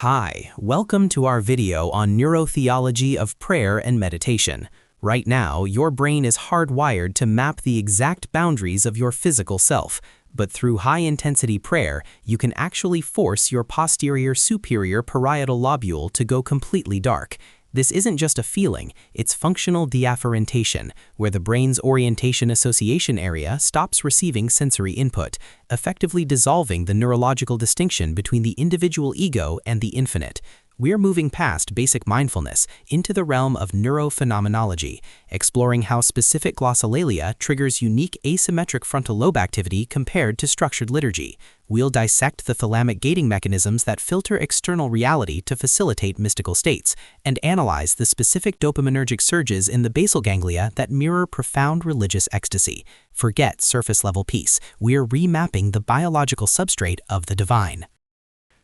Hi, welcome to our video on neurotheology of prayer and meditation. Right now, your brain is hardwired to map the exact boundaries of your physical self, but through high-intensity prayer, you can actually force your posterior superior parietal lobule to go completely dark. This isn't just a feeling, it's functional deafferentation, where the brain's orientation association area stops receiving sensory input, effectively dissolving the neurological distinction between the individual ego and the infinite. We're moving past basic mindfulness into the realm of neurophenomenology, exploring how specific glossolalia triggers unique asymmetric frontal lobe activity compared to structured liturgy. We'll dissect the thalamic gating mechanisms that filter external reality to facilitate mystical states, and analyze the specific dopaminergic surges in the basal ganglia that mirror profound religious ecstasy. Forget surface-level peace. We're remapping the biological substrate of the divine.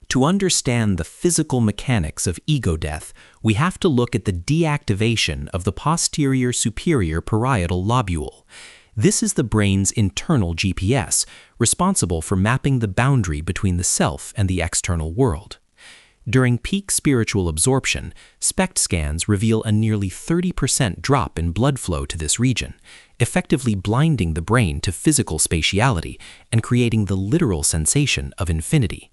To understand the physical mechanics of ego death, we have to look at the deactivation of the posterior superior parietal lobule. This is the brain's internal GPS, responsible for mapping the boundary between the self and the external world. During peak spiritual absorption, SPECT scans reveal a nearly 30% drop in blood flow to this region, effectively blinding the brain to physical spatiality and creating the literal sensation of infinity.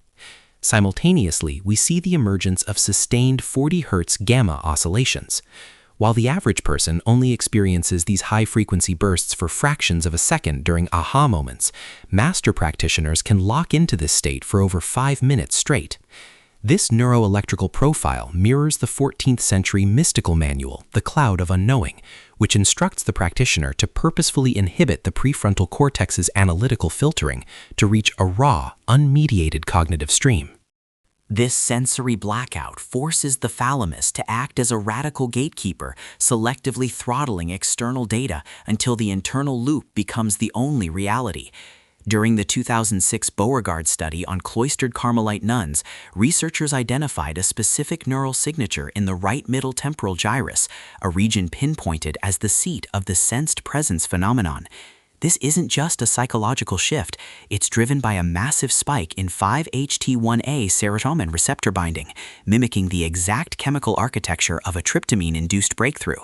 Simultaneously, we see the emergence of sustained 40 Hz gamma oscillations. While the average person only experiences these high-frequency bursts for fractions of a second during aha moments, master practitioners can lock into this state for over 5 minutes straight. This neuroelectrical profile mirrors the 14th century mystical manual, The Cloud of Unknowing, which instructs the practitioner to purposefully inhibit the prefrontal cortex's analytical filtering to reach a raw, unmediated cognitive stream. This sensory blackout forces the thalamus to act as a radical gatekeeper, selectively throttling external data until the internal loop becomes the only reality. During the 2006 Beauregard study on cloistered Carmelite nuns, researchers identified a specific neural signature in the right middle temporal gyrus, a region pinpointed as the seat of the sensed presence phenomenon. This isn't just a psychological shift, it's driven by a massive spike in 5-HT1A serotonin receptor binding, mimicking the exact chemical architecture of a tryptamine-induced breakthrough.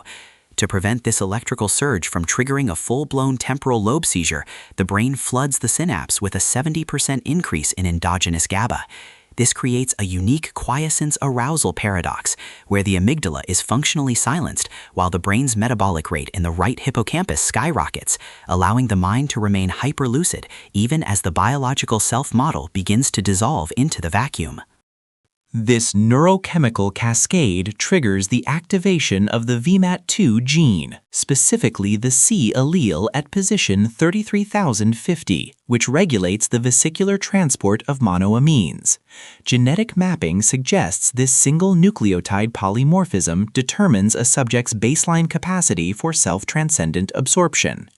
To prevent this electrical surge from triggering a full-blown temporal lobe seizure, the brain floods the synapse with a 70% increase in endogenous GABA. This creates a unique quiescence arousal paradox, where the amygdala is functionally silenced while the brain's metabolic rate in the right hippocampus skyrockets, allowing the mind to remain hyperlucid even as the biological self-model begins to dissolve into the vacuum. This neurochemical cascade triggers the activation of the VMAT2 gene, specifically the C allele at position 33,050, which regulates the vesicular transport of monoamines. Genetic mapping suggests this single nucleotide polymorphism determines a subject's baseline capacity for self-transcendent absorption.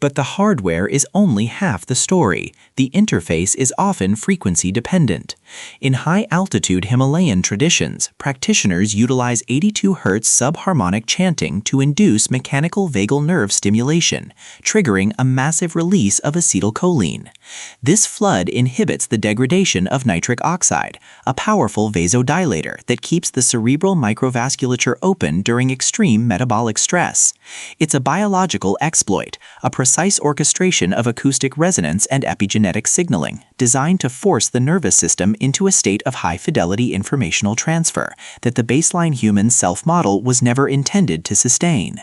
But the hardware is only half the story. The interface is often frequency-dependent. In high-altitude Himalayan traditions, practitioners utilize 82 Hz subharmonic chanting to induce mechanical vagal nerve stimulation, triggering a massive release of acetylcholine. This flood inhibits the degradation of nitric oxide, a powerful vasodilator that keeps the cerebral microvasculature open during extreme metabolic stress. It's a biological exploit, a precise orchestration of acoustic resonance and epigenetic signaling, designed to force the nervous system into a state of high-fidelity informational transfer that the baseline human self-model was never intended to sustain.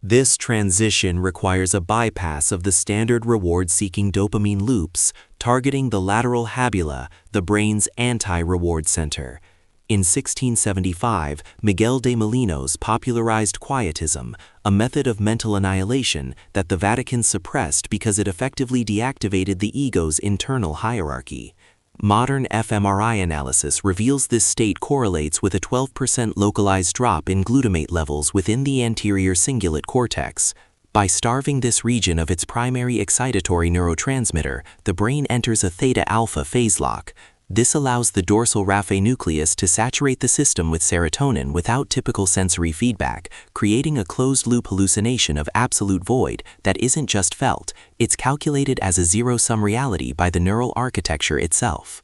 This transition requires a bypass of the standard reward-seeking dopamine loops, targeting the lateral habula, the brain's anti-reward center. In 1675, Miguel de Molinos popularized quietism, a method of mental annihilation that the Vatican suppressed because it effectively deactivated the ego's internal hierarchy. Modern fMRI analysis reveals this state correlates with a 12% localized drop in glutamate levels within the anterior cingulate cortex. By starving this region of its primary excitatory neurotransmitter, the brain enters a theta-alpha phase lock. This allows the dorsal raphe nucleus to saturate the system with serotonin without typical sensory feedback, creating a closed-loop hallucination of absolute void that isn't just felt, it's calculated as a zero-sum reality by the neural architecture itself.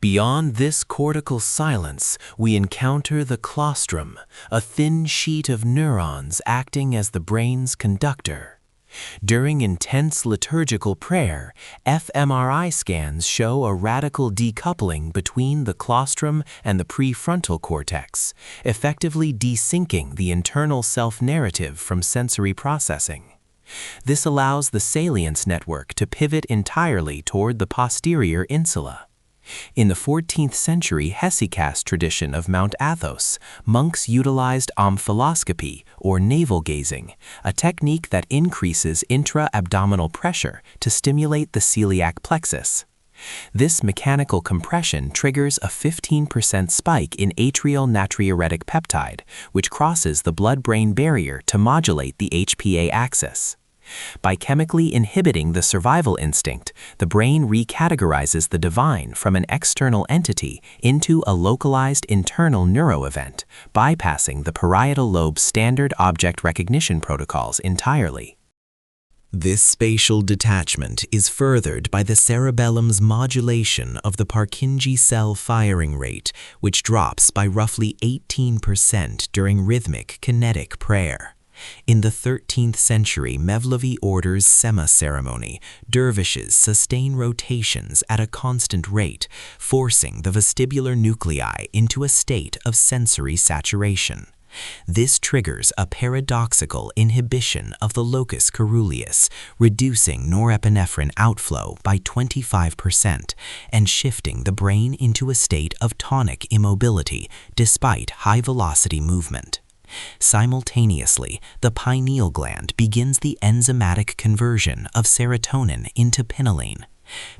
Beyond this cortical silence, we encounter the claustrum, a thin sheet of neurons acting as the brain's conductor. During intense liturgical prayer, fMRI scans show a radical decoupling between the claustrum and the prefrontal cortex, effectively desyncing the internal self-narrative from sensory processing. This allows the salience network to pivot entirely toward the posterior insula. In the 14th century hesychast tradition of Mount Athos, monks utilized omphalloscopy, or navel gazing, a technique that increases intra-abdominal pressure to stimulate the celiac plexus. This mechanical compression triggers a 15% spike in atrial natriuretic peptide, which crosses the blood-brain barrier to modulate the HPA axis. By chemically inhibiting the survival instinct, the brain recategorizes the divine from an external entity into a localized internal neuroevent, bypassing the parietal lobe's standard object recognition protocols entirely. This spatial detachment is furthered by the cerebellum's modulation of the Purkinje cell firing rate, which drops by roughly 18% during rhythmic kinetic prayer. In the 13th century Mevlevi order's Sema ceremony, dervishes sustain rotations at a constant rate, forcing the vestibular nuclei into a state of sensory saturation. This triggers a paradoxical inhibition of the locus coeruleus, reducing norepinephrine outflow by 25% and shifting the brain into a state of tonic immobility despite high-velocity movement. Simultaneously, the pineal gland begins the enzymatic conversion of serotonin into pinealine.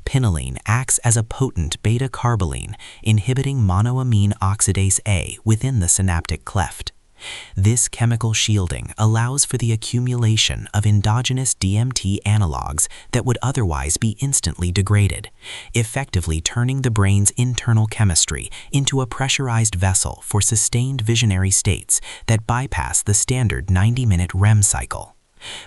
Pinealine acts as a potent beta-carboline, inhibiting monoamine oxidase A within the synaptic cleft. This chemical shielding allows for the accumulation of endogenous DMT analogs that would otherwise be instantly degraded, effectively turning the brain's internal chemistry into a pressurized vessel for sustained visionary states that bypass the standard 90-minute REM cycle.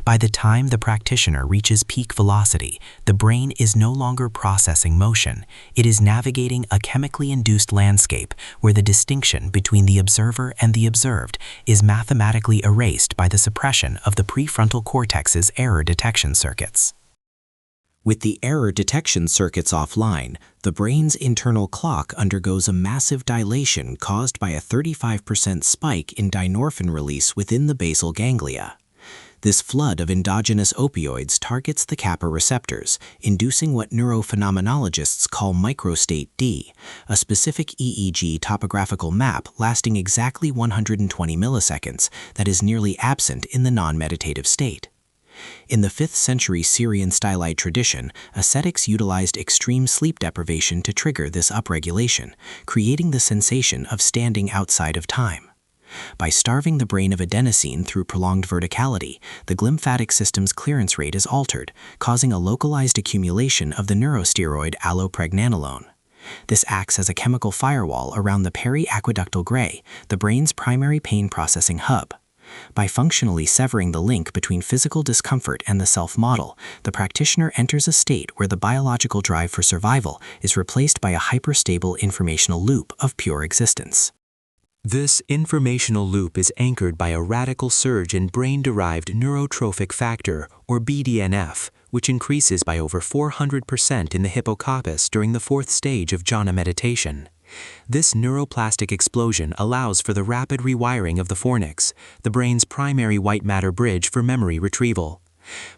By the time the practitioner reaches peak velocity, the brain is no longer processing motion. It is navigating a chemically induced landscape where the distinction between the observer and the observed is mathematically erased by the suppression of the prefrontal cortex's error detection circuits. With the error detection circuits offline, the brain's internal clock undergoes a massive dilation caused by a 35% spike in dynorphin release within the basal ganglia. This flood of endogenous opioids targets the kappa receptors, inducing what neurophenomenologists call microstate D, a specific EEG topographical map lasting exactly 120 milliseconds that is nearly absent in the non-meditative state. In the 5th century Syrian stylite tradition, ascetics utilized extreme sleep deprivation to trigger this upregulation, creating the sensation of standing outside of time. By starving the brain of adenosine through prolonged verticality, the glymphatic system's clearance rate is altered, causing a localized accumulation of the neurosteroid allopregnanolone. This acts as a chemical firewall around the periaqueductal gray, the brain's primary pain processing hub. By functionally severing the link between physical discomfort and the self-model, the practitioner enters a state where the biological drive for survival is replaced by a hyperstable informational loop of pure existence. This informational loop is anchored by a radical surge in brain-derived neurotrophic factor, or BDNF, which increases by over 400% in the hippocampus during the 4th stage of jhana meditation. This neuroplastic explosion allows for the rapid rewiring of the fornix, the brain's primary white matter bridge for memory retrieval.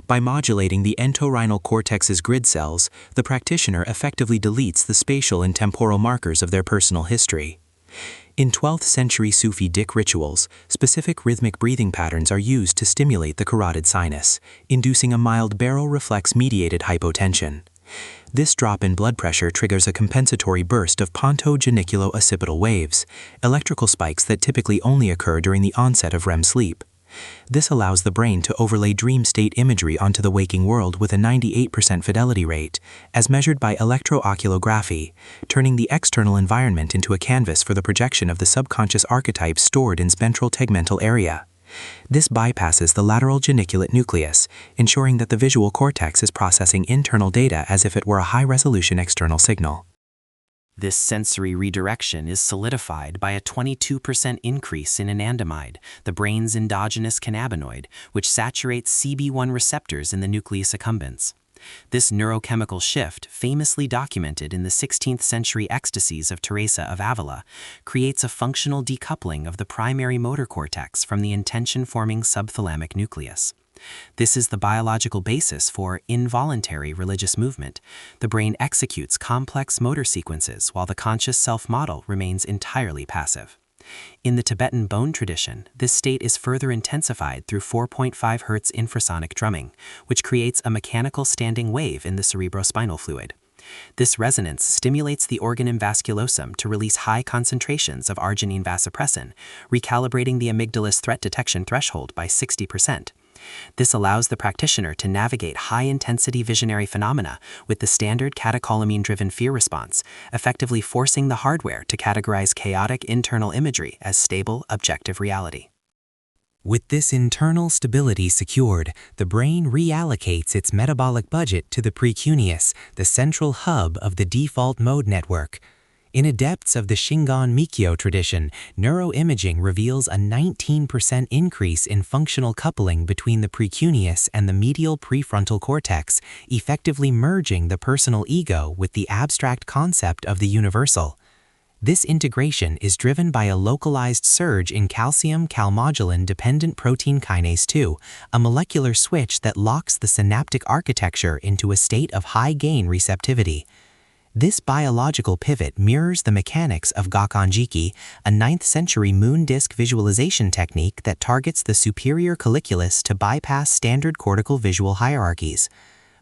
By modulating the entorhinal cortex's grid cells, the practitioner effectively deletes the spatial and temporal markers of their personal history. In 12th century Sufi Dik rituals, specific rhythmic breathing patterns are used to stimulate the carotid sinus, inducing a mild baroreflex-mediated hypotension. This drop in blood pressure triggers a compensatory burst of ponto-geniculo-occipital waves, electrical spikes that typically only occur during the onset of REM sleep. This allows the brain to overlay dream state imagery onto the waking world with a 98% fidelity rate, as measured by electrooculography, turning the external environment into a canvas for the projection of the subconscious archetypes stored in ventral tegmental area. This bypasses the lateral geniculate nucleus, ensuring that the visual cortex is processing internal data as if it were a high-resolution external signal. This sensory redirection is solidified by a 22% increase in anandamide, the brain's endogenous cannabinoid, which saturates CB1 receptors in the nucleus accumbens. This neurochemical shift, famously documented in the 16th century ecstasies of Teresa of Avila, creates a functional decoupling of the primary motor cortex from the intention-forming subthalamic nucleus. This is the biological basis for involuntary religious movement. The brain executes complex motor sequences while the conscious self-model remains entirely passive. In the Tibetan bone tradition, this state is further intensified through 4.5 Hz infrasonic drumming, which creates a mechanical standing wave in the cerebrospinal fluid. This resonance stimulates the organum vasculosum to release high concentrations of arginine vasopressin, recalibrating the amygdala's threat detection threshold by 60%. This allows the practitioner to navigate high-intensity visionary phenomena with the standard catecholamine-driven fear response, effectively forcing the hardware to categorize chaotic internal imagery as stable, objective reality. With this internal stability secured, the brain reallocates its metabolic budget to the precuneus, the central hub of the default mode network. In adepts of the Shingon Mikyo tradition, neuroimaging reveals a 19% increase in functional coupling between the precuneus and the medial prefrontal cortex, effectively merging the personal ego with the abstract concept of the universal. This integration is driven by a localized surge in calcium-calmodulin-dependent protein kinase 2, a molecular switch that locks the synaptic architecture into a state of high-gain receptivity. This biological pivot mirrors the mechanics of Gakkanjiki, a 9th-century moon disk visualization technique that targets the superior colliculus to bypass standard cortical visual hierarchies.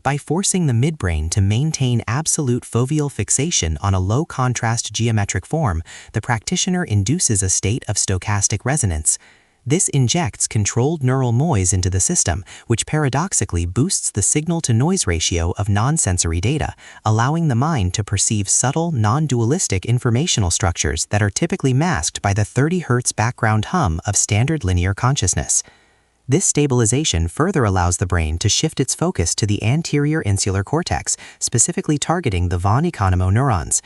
By forcing the midbrain to maintain absolute foveal fixation on a low-contrast geometric form, the practitioner induces a state of stochastic resonance. This injects controlled neural noise into the system, which paradoxically boosts the signal-to-noise ratio of non-sensory data, allowing the mind to perceive subtle, non-dualistic informational structures that are typically masked by the 30 Hz background hum of standard linear consciousness. This stabilization further allows the brain to shift its focus to the anterior insular cortex, specifically targeting the von Economo neurons.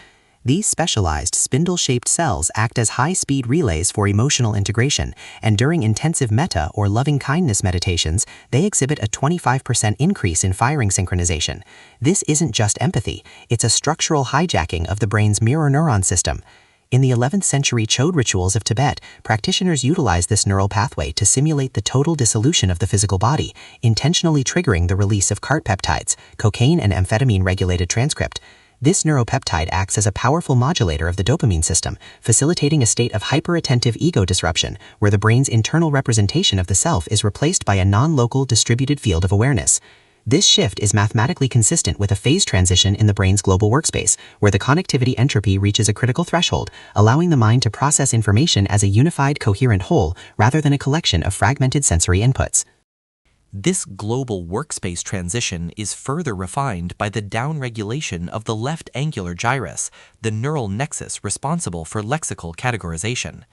These specialized spindle-shaped cells act as high-speed relays for emotional integration, and during intensive metta or loving-kindness meditations, they exhibit a 25% increase in firing synchronization. This isn't just empathy, it's a structural hijacking of the brain's mirror neuron system. In the 11th century Chode rituals of Tibet, practitioners utilized this neural pathway to simulate the total dissolution of the physical body, intentionally triggering the release of CART peptides, cocaine and amphetamine-regulated transcript. This neuropeptide acts as a powerful modulator of the dopamine system, facilitating a state of hyperattentive ego disruption, where the brain's internal representation of the self is replaced by a non-local distributed field of awareness. This shift is mathematically consistent with a phase transition in the brain's global workspace, where the connectivity entropy reaches a critical threshold, allowing the mind to process information as a unified, coherent whole rather than a collection of fragmented sensory inputs. This global workspace transition is further refined by the downregulation of the left angular gyrus, the neural nexus responsible for lexical categorization.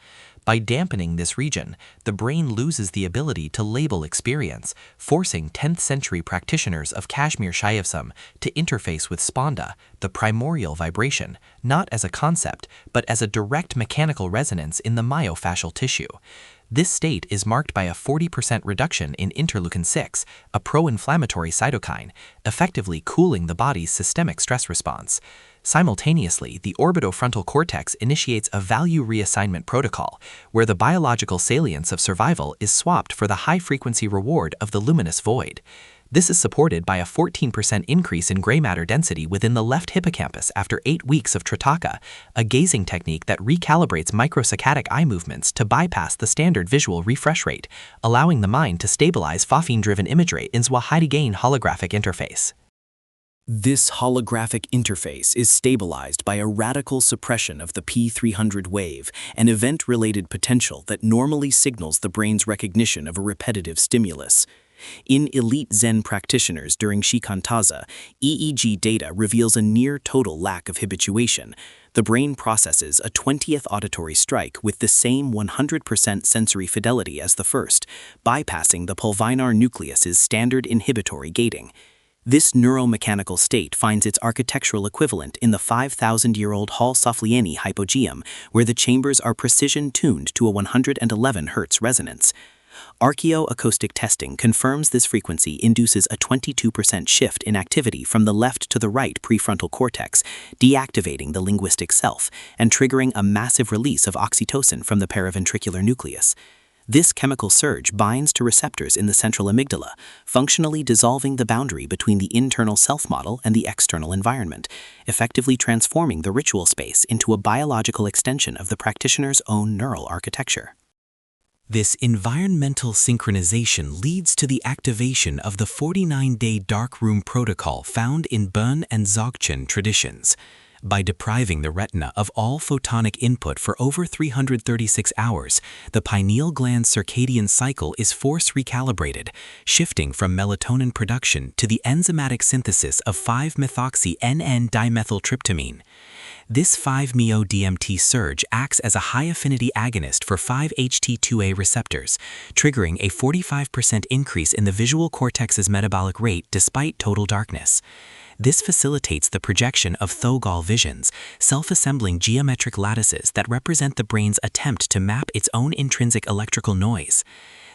By dampening this region, the brain loses the ability to label experience, forcing 10th century practitioners of Kashmir Shaivism to interface with sponda, the primordial vibration, not as a concept, but as a direct mechanical resonance in the myofascial tissue. This state is marked by a 40% reduction in interleukin-6, a pro-inflammatory cytokine, effectively cooling the body's systemic stress response. Simultaneously, the orbitofrontal cortex initiates a value reassignment protocol, where the biological salience of survival is swapped for the high-frequency reward of the luminous void. This is supported by a 14% increase in gray matter density within the left hippocampus after 8 weeks of Tritaka, a gazing technique that recalibrates microsaccadic eye movements to bypass the standard visual refresh rate, allowing the mind to stabilize phophene-driven imagery in Zwahidi-gain holographic interface. This holographic interface is stabilized by a radical suppression of the P300 wave, an event-related potential that normally signals the brain's recognition of a repetitive stimulus. In elite Zen practitioners during shikantaza, EEG data reveals a near-total lack of habituation. The brain processes a 20th auditory strike with the same 100% sensory fidelity as the first, bypassing the pulvinar nucleus's standard inhibitory gating. This neuromechanical state finds its architectural equivalent in the 5,000-year-old Hall-Sofflieni hypogeum, where the chambers are precision-tuned to a 111 Hz resonance. Archaeoacoustic testing confirms this frequency induces a 22% shift in activity from the left to the right prefrontal cortex, deactivating the linguistic self and triggering a massive release of oxytocin from the paraventricular nucleus. This chemical surge binds to receptors in the central amygdala, functionally dissolving the boundary between the internal self-model and the external environment, effectively transforming the ritual space into a biological extension of the practitioner's own neural architecture. This environmental synchronization leads to the activation of the 49-day darkroom protocol found in Bön and Dzogchen traditions. By depriving the retina of all photonic input for over 336 hours, the pineal gland's circadian cycle is force recalibrated, shifting from melatonin production to the enzymatic synthesis of 5-methoxy-NN-dimethyltryptamine. This 5-MeO-DMT surge acts as a high-affinity agonist for 5-HT2A receptors, triggering a 45% increase in the visual cortex's metabolic rate despite total darkness. This facilitates the projection of Thogall visions, self-assembling geometric lattices that represent the brain's attempt to map its own intrinsic electrical noise.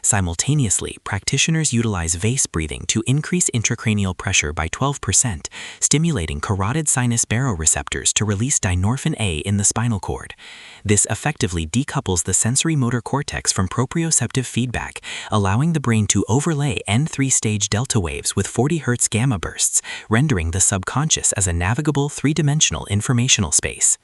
Simultaneously, practitioners utilize vase breathing to increase intracranial pressure by 12%, stimulating carotid sinus baroreceptors to release dynorphin A in the spinal cord. This effectively decouples the sensory motor cortex from proprioceptive feedback, allowing the brain to overlay N3-stage delta waves with 40 Hz gamma bursts, rendering the subconscious as a navigable three-dimensional informational space.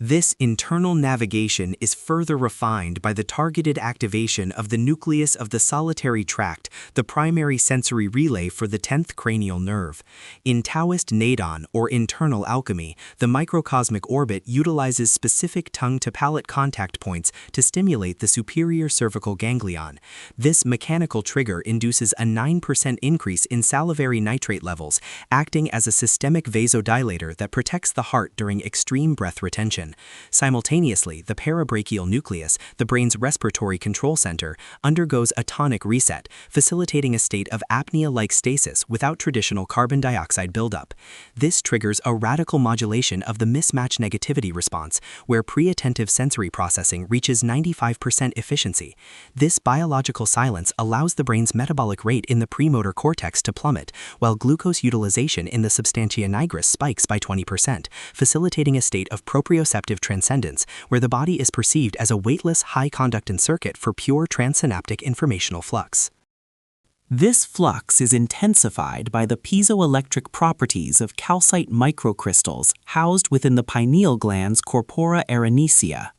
This internal navigation is further refined by the targeted activation of the nucleus of the solitary tract, the primary sensory relay for the 10th cranial nerve. In Taoist Nadon, or internal alchemy, the microcosmic orbit utilizes specific tongue-to-palate contact points to stimulate the superior cervical ganglion. This mechanical trigger induces a 9% increase in salivary nitrate levels, acting as a systemic vasodilator that protects the heart during extreme breath retention. Simultaneously, the parabrachial nucleus, the brain's respiratory control center, undergoes a tonic reset, facilitating a state of apnea-like stasis without traditional carbon dioxide buildup. This triggers a radical modulation of the mismatch negativity response, where pre-attentive sensory processing reaches 95% efficiency. This biological silence allows the brain's metabolic rate in the premotor cortex to plummet, while glucose utilization in the substantia nigris spikes by 20%, facilitating a state of proprioceptive transcendence, where the body is perceived as a weightless high-conductance circuit for pure transsynaptic informational flux. This flux is intensified by the piezoelectric properties of calcite microcrystals housed within the pineal gland's corpora arenicea.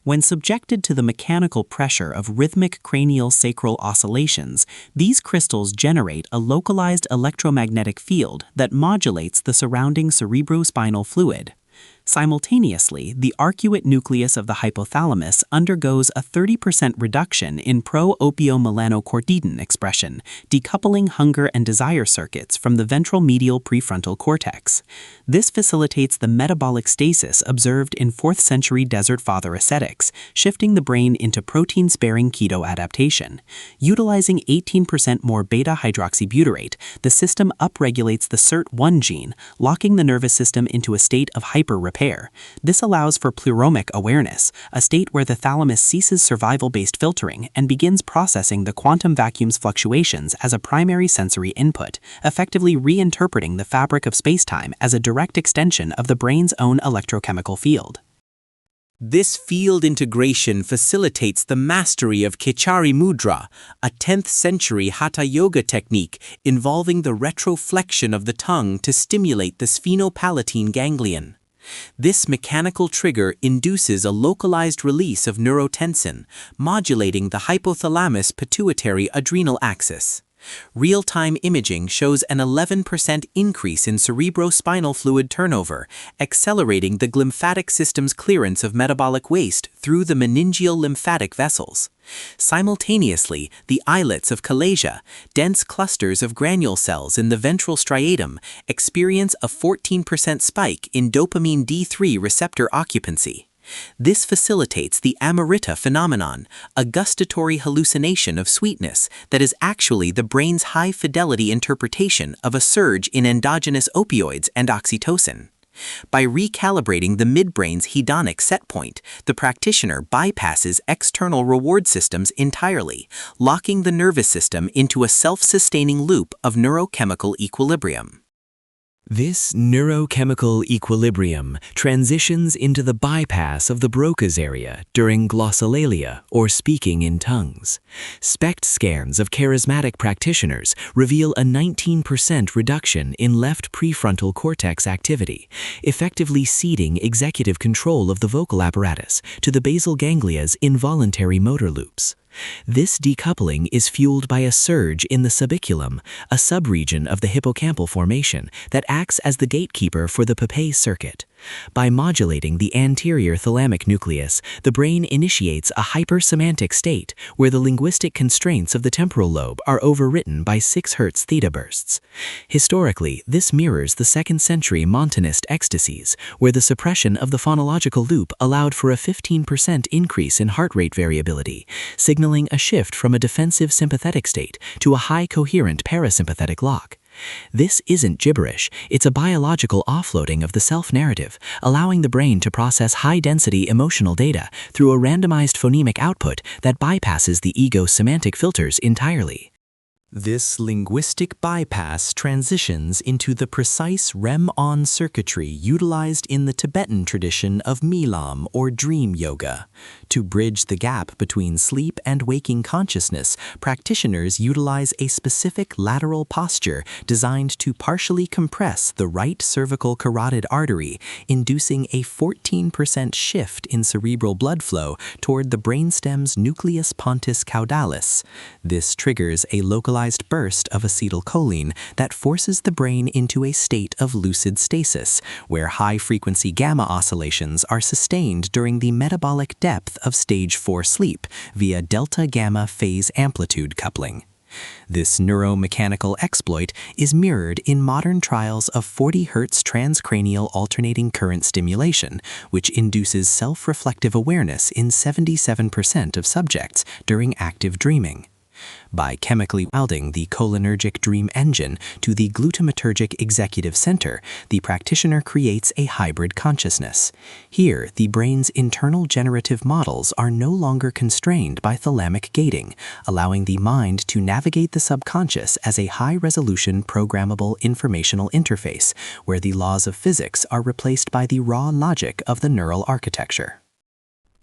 When subjected to the mechanical pressure of rhythmic cranial sacral oscillations, these crystals generate a localized electromagnetic field that modulates the surrounding cerebrospinal fluid. Simultaneously, the arcuate nucleus of the hypothalamus undergoes a 30% reduction in pro-opiomelanocortidin expression, decoupling hunger and desire circuits from the ventral medial prefrontal cortex. This facilitates the metabolic stasis observed in 4th century Desert Father ascetics, shifting the brain into protein-sparing keto adaptation. Utilizing 18% more beta-hydroxybutyrate, the system upregulates the SIRT1 gene, locking the nervous system into a state of hyper-repair. This allows for pleromic awareness, a state where the thalamus ceases survival-based filtering and begins processing the quantum vacuum's fluctuations as a primary sensory input, effectively reinterpreting the fabric of spacetime as a direct extension of the brain's own electrochemical field. This field integration facilitates the mastery of Khechari Mudra, a 10th century Hatha Yoga technique involving the retroflexion of the tongue to stimulate the sphenopalatine ganglion. This mechanical trigger induces a localized release of neurotensin, modulating the hypothalamus-pituitary-adrenal axis. Real-time imaging shows an 11% increase in cerebrospinal fluid turnover, accelerating the glymphatic system's clearance of metabolic waste through the meningeal lymphatic vessels. Simultaneously, the islets of chalasia, dense clusters of granule cells in the ventral striatum, experience a 14% spike in dopamine D3 receptor occupancy. This facilitates the amarita phenomenon, a gustatory hallucination of sweetness that is actually the brain's high-fidelity interpretation of a surge in endogenous opioids and oxytocin. By recalibrating the midbrain's hedonic set point, the practitioner bypasses external reward systems entirely, locking the nervous system into a self-sustaining loop of neurochemical equilibrium. This neurochemical equilibrium transitions into the bypass of the Broca's area during glossolalia, or speaking in tongues. SPECT scans of charismatic practitioners reveal a 19% reduction in left prefrontal cortex activity, effectively ceding executive control of the vocal apparatus to the basal ganglia's involuntary motor loops. This decoupling is fueled by a surge in the subiculum, a subregion of the hippocampal formation that acts as the gatekeeper for the Paquette circuit. By modulating the anterior thalamic nucleus, the brain initiates a hypersemantic state where the linguistic constraints of the temporal lobe are overwritten by 6 Hz theta bursts. Historically, this mirrors the 2nd century Montanist ecstasies, where the suppression of the phonological loop allowed for a 15% increase in heart rate variability, signaling a shift from a defensive sympathetic state to a high coherent parasympathetic lock. This isn't gibberish, it's a biological offloading of the self-narrative, allowing the brain to process high-density emotional data through a randomized phonemic output that bypasses the ego's semantic filters entirely. This linguistic bypass transitions into the precise REM-on circuitry utilized in the Tibetan tradition of Milam or dream yoga. To bridge the gap between sleep and waking consciousness, practitioners utilize a specific lateral posture designed to partially compress the right cervical carotid artery, inducing a 14% shift in cerebral blood flow toward the brainstem's nucleus pontis caudalis. This triggers a localized burst of acetylcholine that forces the brain into a state of lucid stasis, where high-frequency gamma oscillations are sustained during the metabolic depth of stage 4 sleep via delta-gamma phase amplitude coupling. This neuromechanical exploit is mirrored in modern trials of 40 Hz transcranial alternating current stimulation, which induces self-reflective awareness in 77% of subjects during active dreaming. By chemically welding the cholinergic dream engine to the glutamatergic executive center, the practitioner creates a hybrid consciousness. Here, the brain's internal generative models are no longer constrained by thalamic gating, allowing the mind to navigate the subconscious as a high-resolution programmable informational interface, where the laws of physics are replaced by the raw logic of the neural architecture.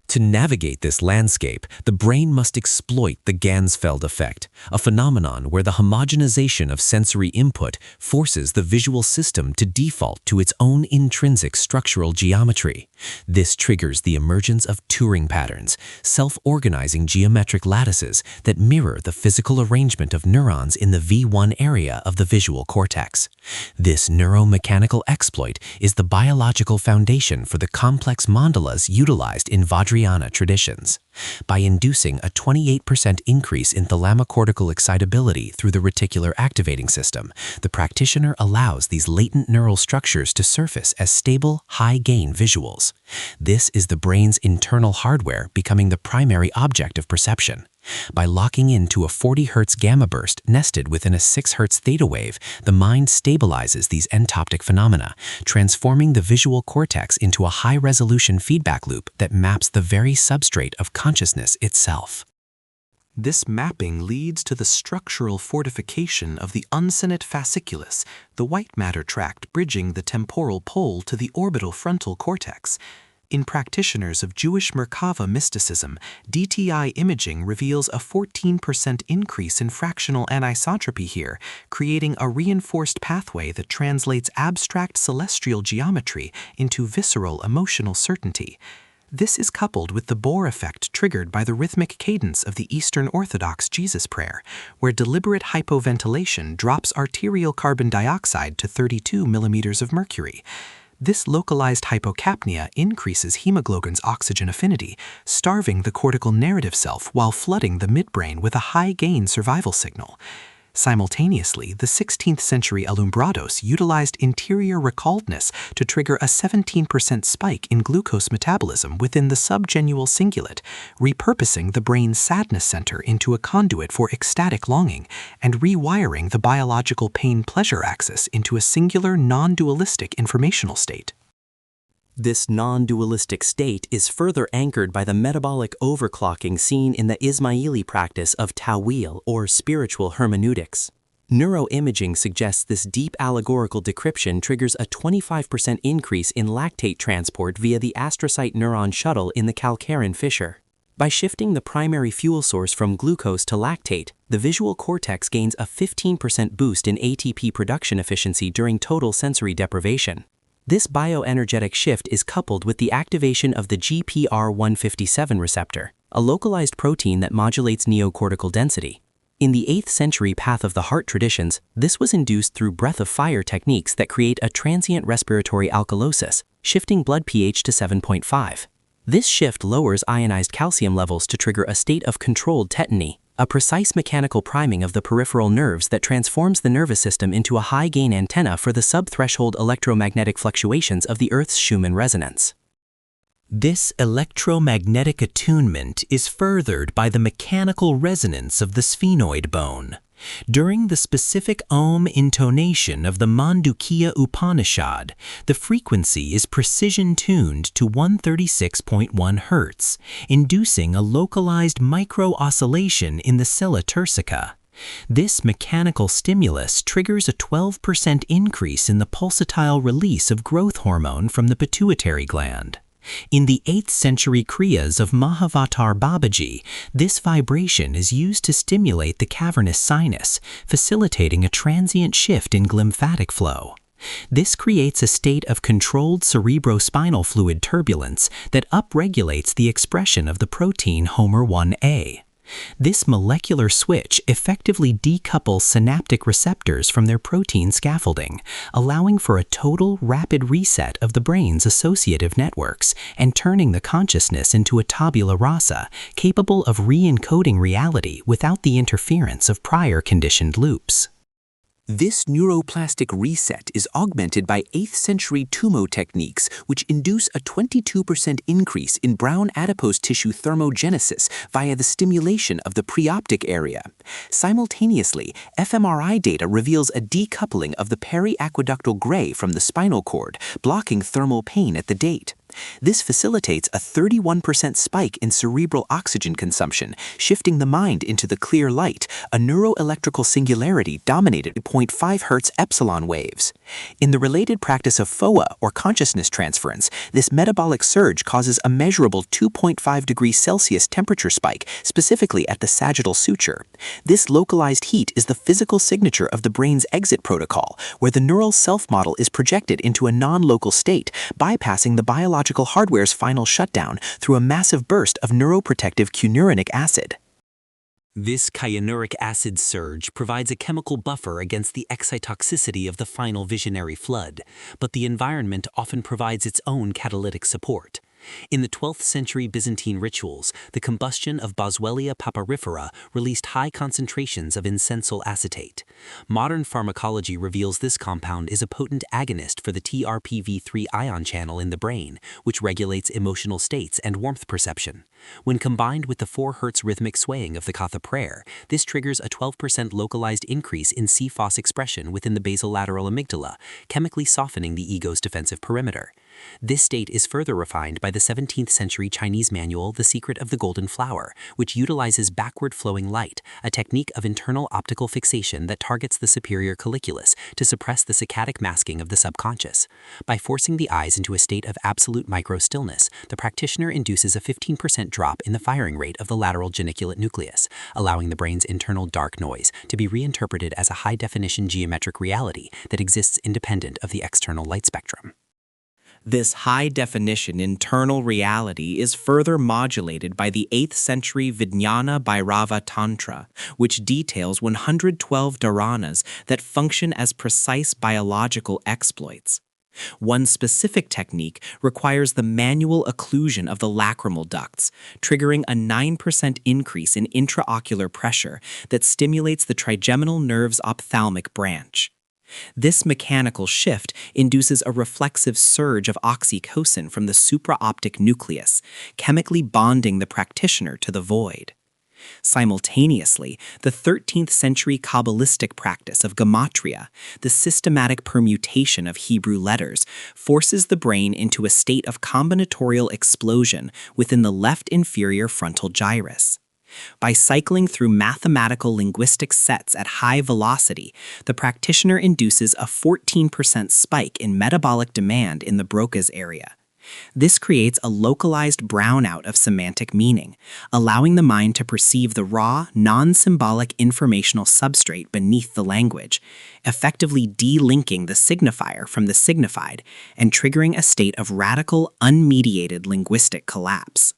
To navigate this landscape, the brain must exploit the Ganzfeld effect, a phenomenon where the homogenization of sensory input forces the visual system to default to its own intrinsic structural geometry. This triggers the emergence of Turing patterns, self-organizing geometric lattices that mirror the physical arrangement of neurons in the V1 area of the visual cortex. This neuromechanical exploit is the biological foundation for the complex mandalas utilized in Vajrayana traditions. By inducing a 28% increase in thalamocortical excitability through the reticular activating system, the practitioner allows these latent neural structures to surface as stable, high-gain visuals. This is the brain's internal hardware becoming the primary object of perception. By locking into a 40 Hz gamma burst nested within a 6 Hz theta wave, the mind stabilizes these entoptic phenomena, transforming the visual cortex into a high-resolution feedback loop that maps the very substrate of consciousness itself. This mapping leads to the structural fortification of the uncinate fasciculus, the white matter tract bridging the temporal pole to the orbital frontal cortex. In practitioners of Jewish Merkava mysticism, DTI imaging reveals a 14% increase in fractional anisotropy here, creating a reinforced pathway that translates abstract celestial geometry into visceral emotional certainty. This is coupled with the Bohr effect triggered by the rhythmic cadence of the Eastern Orthodox Jesus prayer, where deliberate hypoventilation drops arterial carbon dioxide to 32 millimeters of mercury. This localized hypocapnia increases hemoglobin's oxygen affinity, starving the cortical narrative self while flooding the midbrain with a high-gain survival signal. Simultaneously, the 16th century alumbrados utilized interior recalledness to trigger a 17% spike in glucose metabolism within the subgenual cingulate, repurposing the brain's sadness center into a conduit for ecstatic longing and rewiring the biological pain-pleasure axis into a singular non-dualistic informational state. This non-dualistic state is further anchored by the metabolic overclocking seen in the Ismaili practice of ta'wil, or spiritual hermeneutics. Neuroimaging suggests this deep allegorical decryption triggers a 25% increase in lactate transport via the astrocyte neuron shuttle in the calcarein fissure. By shifting the primary fuel source from glucose to lactate, the visual cortex gains a 15% boost in ATP production efficiency during total sensory deprivation. This bioenergetic shift is coupled with the activation of the GPR157 receptor, a localized protein that modulates neocortical density. In the 8th century path of the heart traditions, this was induced through breath of fire techniques that create a transient respiratory alkalosis, shifting blood pH to 7.5. This shift lowers ionized calcium levels to trigger a state of controlled tetany, a precise mechanical priming of the peripheral nerves that transforms the nervous system into a high-gain antenna for the sub-threshold electromagnetic fluctuations of the Earth's Schumann resonance. This electromagnetic attunement is furthered by the mechanical resonance of the sphenoid bone. During the specific Om intonation of the Mandukya Upanishad, the frequency is precision-tuned to 136.1 Hz, inducing a localized micro-oscillation in the sella turcica. This mechanical stimulus triggers a 12% increase in the pulsatile release of growth hormone from the pituitary gland. In the 8th century Kriyas of Mahavatar Babaji, this vibration is used to stimulate the cavernous sinus, facilitating a transient shift in glymphatic flow. This creates a state of controlled cerebrospinal fluid turbulence that upregulates the expression of the protein Homer 1A. This molecular switch effectively decouples synaptic receptors from their protein scaffolding, allowing for a total rapid reset of the brain's associative networks and turning the consciousness into a tabula rasa, capable of re-encoding reality without the interference of prior conditioned loops. This neuroplastic reset is augmented by 8th century Tummo techniques, which induce a 22% increase in brown adipose tissue thermogenesis via the stimulation of the preoptic area. Simultaneously, fMRI data reveals a decoupling of the periaqueductal gray from the spinal cord, blocking thermal pain at the date. This facilitates a 31% spike in cerebral oxygen consumption, shifting the mind into the clear light, a neuroelectrical singularity dominated by 0.5 Hz epsilon waves. In the related practice of FOA, or consciousness transference, this metabolic surge causes a measurable 2.5 degrees Celsius temperature spike, specifically at the sagittal suture. This localized heat is the physical signature of the brain's exit protocol, where the neural self-model is projected into a non-local state, bypassing the biological hardware's final shutdown through a massive burst of neuroprotective cyanuric acid. This cyanuric acid surge provides a chemical buffer against the excitotoxicity of the final visionary flood, but the environment often provides its own catalytic support. In the 12th century Byzantine rituals, the combustion of Boswellia papyrifera released high concentrations of insensyl acetate. Modern pharmacology reveals this compound is a potent agonist for the TRPV3 ion channel in the brain, which regulates emotional states and warmth perception. When combined with the 4 Hz rhythmic swaying of the Katha prayer, this triggers a 12% localized increase in CFOS expression within the basolateral amygdala, chemically softening the ego's defensive perimeter. This state is further refined by the 17th century Chinese manual The Secret of the Golden Flower, which utilizes backward-flowing light, a technique of internal optical fixation that targets the superior colliculus to suppress the saccadic masking of the subconscious. By forcing the eyes into a state of absolute micro-stillness, the practitioner induces a 15% drop in the firing rate of the lateral geniculate nucleus, allowing the brain's internal dark noise to be reinterpreted as a high-definition geometric reality that exists independent of the external light spectrum. This high-definition internal reality is further modulated by the 8th century Vijnana Bhairava Tantra, which details 112 dharanas that function as precise biological exploits. One specific technique requires the manual occlusion of the lacrimal ducts, triggering a 9% increase in intraocular pressure that stimulates the trigeminal nerve's ophthalmic branch. This mechanical shift induces a reflexive surge of oxytocin from the supraoptic nucleus, chemically bonding the practitioner to the void. Simultaneously, the 13th century Kabbalistic practice of gematria, the systematic permutation of Hebrew letters, forces the brain into a state of combinatorial explosion within the left inferior frontal gyrus. By cycling through mathematical linguistic sets at high velocity, the practitioner induces a 14% spike in metabolic demand in the Broca's area. This creates a localized brownout of semantic meaning, allowing the mind to perceive the raw, non-symbolic informational substrate beneath the language, effectively delinking the signifier from the signified and triggering a state of radical, unmediated linguistic collapse.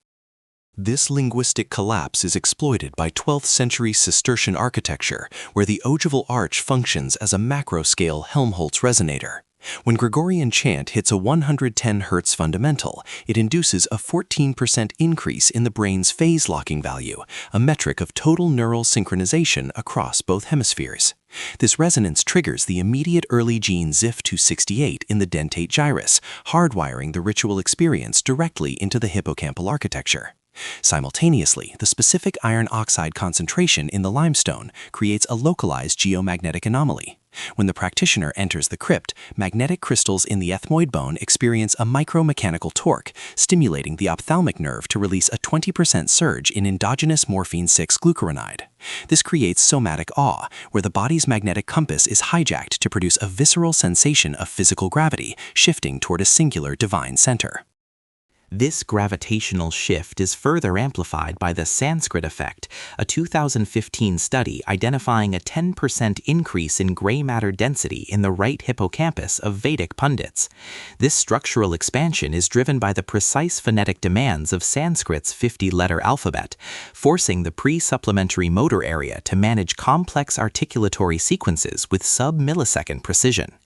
This linguistic collapse is exploited by 12th century Cistercian architecture, where the ogival arch functions as a macro-scale Helmholtz resonator. When Gregorian chant hits a 110 Hz fundamental, it induces a 14% increase in the brain's phase locking value, a metric of total neural synchronization across both hemispheres. This resonance triggers the immediate early gene ZIF268 in the dentate gyrus, hardwiring the ritual experience directly into the hippocampal architecture. Simultaneously, the specific iron oxide concentration in the limestone creates a localized geomagnetic anomaly. When the practitioner enters the crypt, magnetic crystals in the ethmoid bone experience a micromechanical torque, stimulating the ophthalmic nerve to release a 20% surge in endogenous morphine-6 glucuronide. This creates somatic awe, where the body's magnetic compass is hijacked to produce a visceral sensation of physical gravity, shifting toward a singular divine center. This gravitational shift is further amplified by the Sanskrit effect, a 2015 study identifying a 10% increase in gray matter density in the right hippocampus of Vedic pundits. This structural expansion is driven by the precise phonetic demands of Sanskrit's 50-letter alphabet, forcing the pre-supplementary motor area to manage complex articulatory sequences with sub-millisecond precision.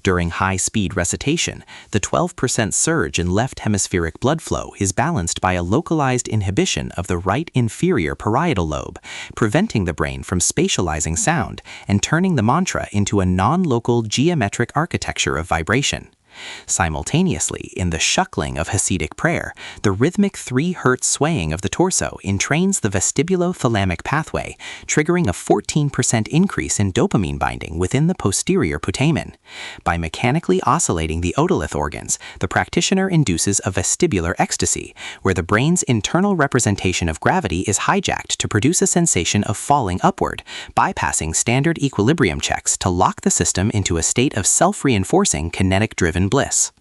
During high-speed recitation, the 12% surge in left hemispheric blood flow is balanced by a localized inhibition of the right inferior parietal lobe, preventing the brain from spatializing sound and turning the mantra into a non-local geometric architecture of vibration. Simultaneously, in the shuckling of Hasidic prayer, the rhythmic 3 Hz swaying of the torso entrains the vestibulothalamic pathway, triggering a 14% increase in dopamine binding within the posterior putamen. By mechanically oscillating the otolith organs, the practitioner induces a vestibular ecstasy, where the brain's internal representation of gravity is hijacked to produce a sensation of falling upward, bypassing standard equilibrium checks to lock the system into a state of self-reinforcing kinetic-driven bliss.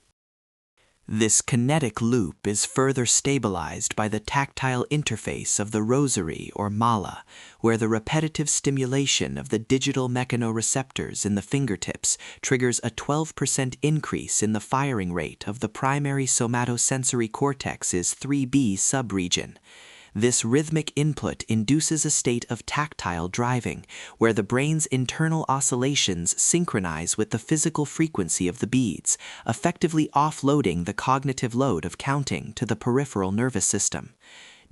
This kinetic loop is further stabilized by the tactile interface of the rosary or mala, where the repetitive stimulation of the digital mechanoreceptors in the fingertips triggers a 12% increase in the firing rate of the primary somatosensory cortex's 3B subregion. This rhythmic input induces a state of tactile driving, where the brain's internal oscillations synchronize with the physical frequency of the beads, effectively offloading the cognitive load of counting to the peripheral nervous system.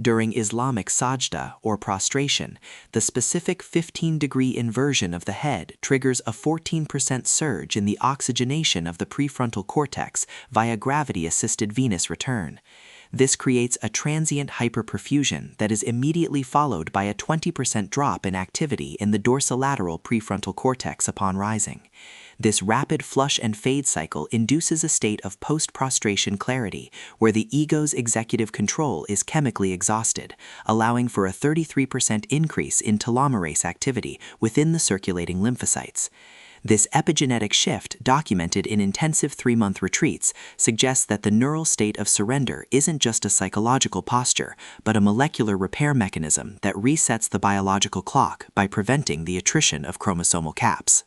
During Islamic sajda, or prostration, the specific 15-degree inversion of the head triggers a 14% surge in the oxygenation of the prefrontal cortex via gravity-assisted venous return. This creates a transient hyperperfusion that is immediately followed by a 20% drop in activity in the dorsolateral prefrontal cortex upon rising. This rapid flush and fade cycle induces a state of post-prostration clarity, where the ego's executive control is chemically exhausted, allowing for a 33% increase in telomerase activity within the circulating lymphocytes. This epigenetic shift, documented in intensive 3-month retreats, suggests that the neural state of surrender isn't just a psychological posture, but a molecular repair mechanism that resets the biological clock by preventing the attrition of chromosomal caps.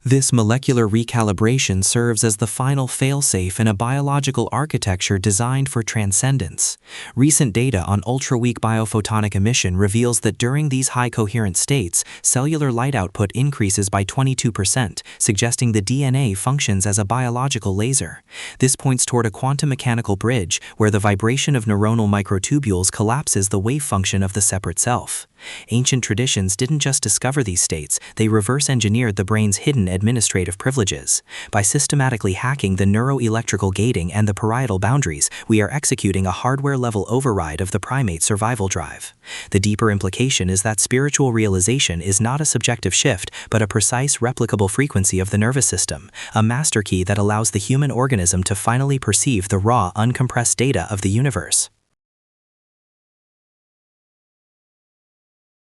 This molecular recalibration serves as the final failsafe in a biological architecture designed for transcendence. Recent data on ultra-weak biophotonic emission reveals that during these high-coherent states, cellular light output increases by 22%, suggesting the DNA functions as a biological laser. This points toward a quantum mechanical bridge where the vibration of neuronal microtubules collapses the wave function of the separate self. Ancient traditions didn't just discover these states, they reverse-engineered the brain's hidden administrative privileges. By systematically hacking the neuroelectrical gating and the parietal boundaries, we are executing a hardware-level override of the primate survival drive. The deeper implication is that spiritual realization is not a subjective shift, but a precise, replicable frequency of the nervous system, a master key that allows the human organism to finally perceive the raw, uncompressed data of the universe.